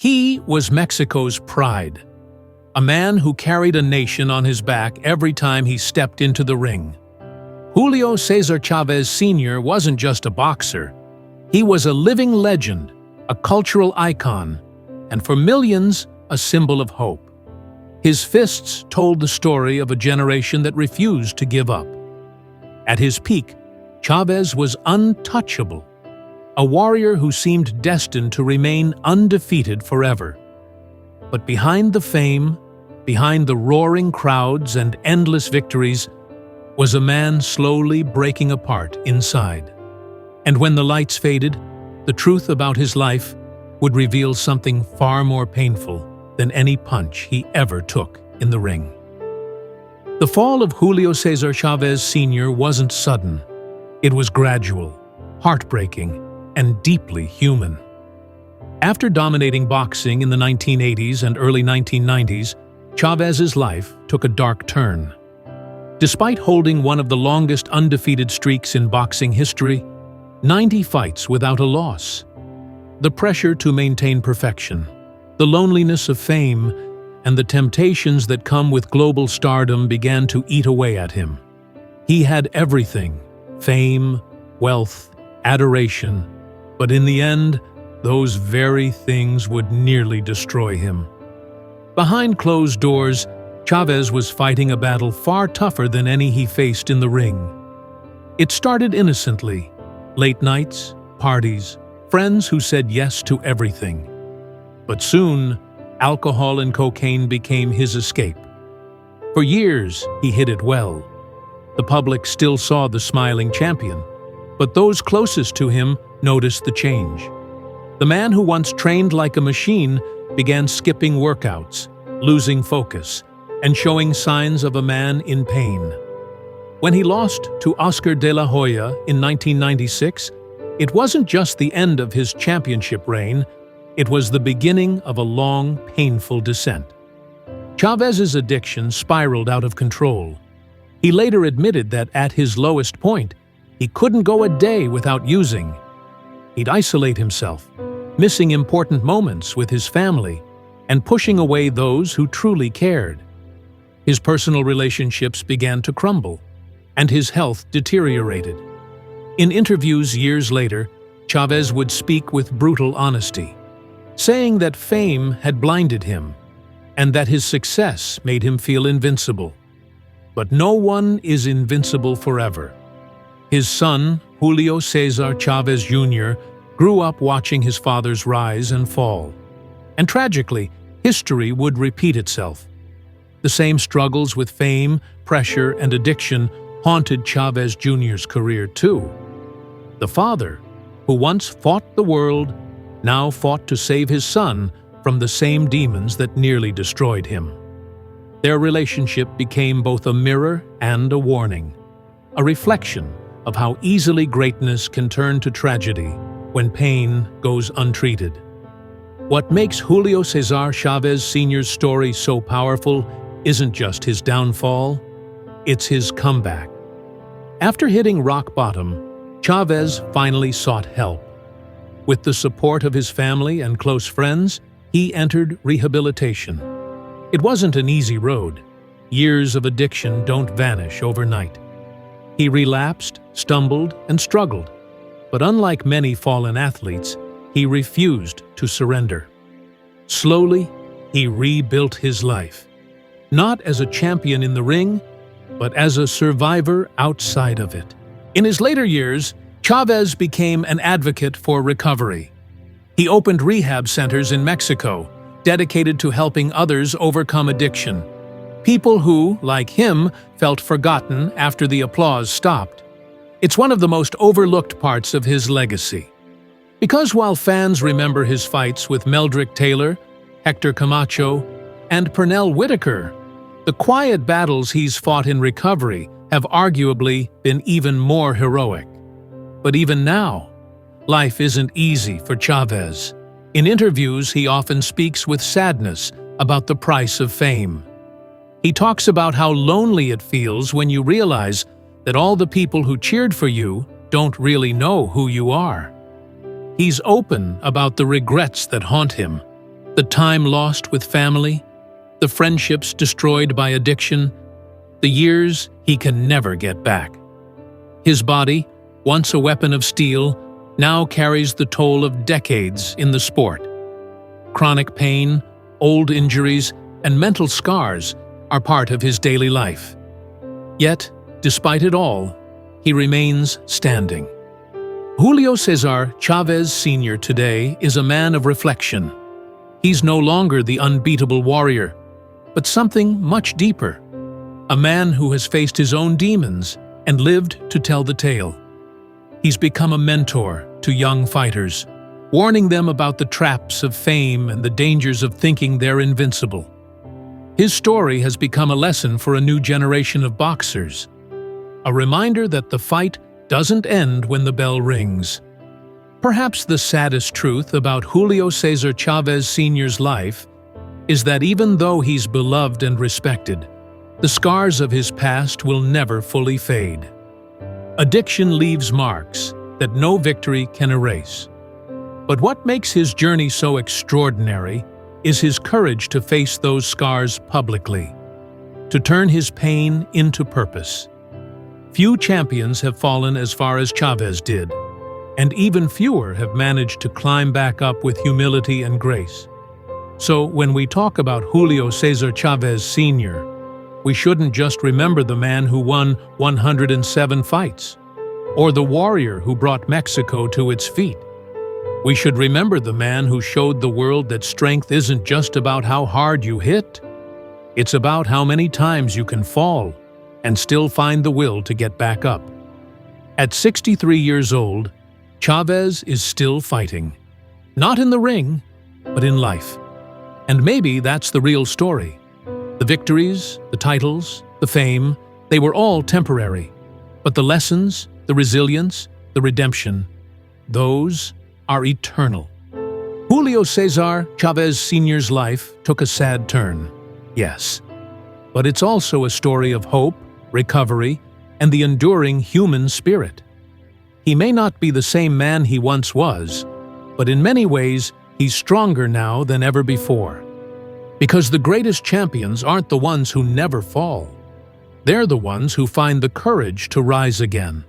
He was Mexico's pride, a man who carried a nation on his back every time he stepped into the ring. Julio César Chávez Sr. wasn't just a boxer. He was a living legend, a cultural icon, and for millions, a symbol of hope. His fists told the story of a generation that refused to give up. At his peak, Chávez was untouchable, a warrior who seemed destined to remain undefeated forever. But behind the fame, behind the roaring crowds and endless victories, was a man slowly breaking apart inside. And when the lights faded, the truth about his life would reveal something far more painful than any punch he ever took in the ring. The fall of Julio César Chávez Sr. wasn't sudden. It was gradual, heartbreaking, and deeply human. After dominating boxing in the 1980s and early 1990s, Chávez's life took a dark turn. Despite holding one of the longest undefeated streaks in boxing history, 90 fights without a loss, the pressure to maintain perfection, the loneliness of fame, and the temptations that come with global stardom began to eat away at him. He had everything: fame, wealth, adoration, but in the end, those very things would nearly destroy him. Behind closed doors, Chávez was fighting a battle far tougher than any he faced in the ring. It started innocently: late nights, parties, friends who said yes to everything. But soon, alcohol and cocaine became his escape. For years, he hid it well. The public still saw the smiling champion, but those closest to him noticed the change. The man who once trained like a machine began skipping workouts, losing focus, and showing signs of a man in pain. When he lost to Oscar de la Hoya in 1996, it wasn't just the end of his championship reign, it was the beginning of a long, painful descent. Chávez's addiction spiraled out of control. He later admitted that at his lowest point, he couldn't go a day without using. He'd isolate himself, missing important moments with his family, and pushing away those who truly cared. His personal relationships began to crumble, and his health deteriorated. In interviews years later, Chávez would speak with brutal honesty, saying that fame had blinded him, and that his success made him feel invincible. But no one is invincible forever. His son, Julio César Chávez Jr., grew up watching his father's rise and fall. And tragically, history would repeat itself. The same struggles with fame, pressure, and addiction haunted Chávez Jr.'s career too. The father, who once fought the world, now fought to save his son from the same demons that nearly destroyed him. Their relationship became both a mirror and a warning, a reflection of how easily greatness can turn to tragedy when pain goes untreated. What makes Julio César Chávez Sr.'s story so powerful isn't just his downfall, it's his comeback. After hitting rock bottom, Chávez finally sought help. With the support of his family and close friends, he entered rehabilitation. It wasn't an easy road. Years of addiction don't vanish overnight. He relapsed, stumbled, and struggled. But unlike many fallen athletes, he refused to surrender. Slowly, he rebuilt his life. Not as a champion in the ring, but as a survivor outside of it. In his later years, Chávez became an advocate for recovery. He opened rehab centers in Mexico, dedicated to helping others overcome addiction. People who, like him, felt forgotten after the applause stopped. It's one of the most overlooked parts of his legacy. Because while fans remember his fights with Meldrick Taylor, Hector Camacho, and Pernell Whitaker, the quiet battles he's fought in recovery have arguably been even more heroic. But even now, life isn't easy for Chávez. In interviews, he often speaks with sadness about the price of fame. He talks about how lonely it feels when you realize that all the people who cheered for you don't really know who you are. He's open about the regrets that haunt him, The time lost with family, the friendships destroyed by addiction, the years he can never get back. His body, once a weapon of steel, now carries the toll of decades in the sport. Chronic pain, old injuries, and mental scars are part of his daily life. Yet, despite it all, he remains standing. Julio César Chávez Sr. today is a man of reflection. He's no longer the unbeatable warrior, but something much deeper. A man who has faced his own demons and lived to tell the tale. He's become a mentor to young fighters, warning them about the traps of fame and the dangers of thinking they're invincible. His story has become a lesson for a new generation of boxers, a reminder that the fight doesn't end when the bell rings. Perhaps the saddest truth about Julio César Chávez Sr.'s life is that even though he's beloved and respected, the scars of his past will never fully fade. Addiction leaves marks that no victory can erase. But what makes his journey so extraordinary is his courage to face those scars publicly, to turn his pain into purpose. Few champions have fallen as far as Chávez did, and even fewer have managed to climb back up with humility and grace. So when we talk about Julio César Chávez Sr., we shouldn't just remember the man who won 107 fights, or the warrior who brought Mexico to its feet. We should remember the man who showed the world that strength isn't just about how hard you hit. It's about how many times you can fall and still find the will to get back up. At 63 years old, Chávez is still fighting. Not in the ring, but in life. And maybe that's the real story. The victories, the titles, the fame, they were all temporary. But the lessons, the resilience, the redemption, those are eternal. Julio César Chávez Sr.'s life took a sad turn, yes. But it's also a story of hope, recovery, and the enduring human spirit. He may not be the same man he once was, but in many ways, he's stronger now than ever before. Because the greatest champions aren't the ones who never fall. They're the ones who find the courage to rise again.